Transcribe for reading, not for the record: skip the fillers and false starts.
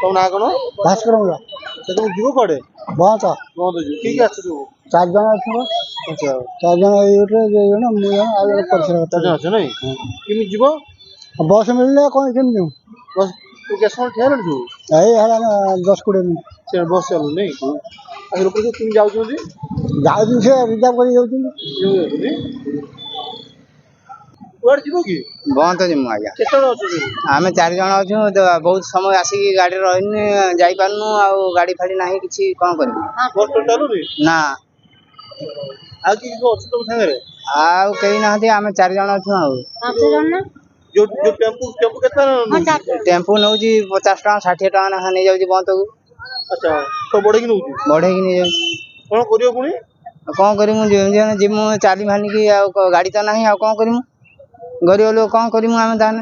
तुम ना कौन भास्कर मुला से तुम जीव पड़े बहुत बहुत जी ठीक है तू 4 जन अच्छे अच्छा 4 जन ये ना मुझे आगे परिसर चार जन अच्छे नहीं किमी जीव बस मिलने कौन केम जो बस तू कैसे ठहर तू यही है 10-20 मिनट से बस चल नहीं आ लोग जो तुम जाओ जी जाऊ से रिजर्व कर जाऊ कुआड़ जीव की बंद जिमु आज्ञा केते जन अच्छे आम 4 जन अच्छु बहुत समय आसिक गाड़ी रही जापारनु गाड़ी फाड़ी ना कि कौन कर बस तो चलू नी ना आ कि अच्छे तुम सागरे आउ कई ना आम 4 जन अच्छु जो जो टेम्पू टेम्पू केते टेम्पू नौ 50 टका 60 टका ना नहीं जाऊँ बंद को अच्छा तो बढ़े कि नउची बढ़े नहीं जाऊँ कौन करियो पुनी कौन कर जिमु चाली भानिकी गाड़ी तो ना कौन कर गरीब लोग कौन करमु आम दाने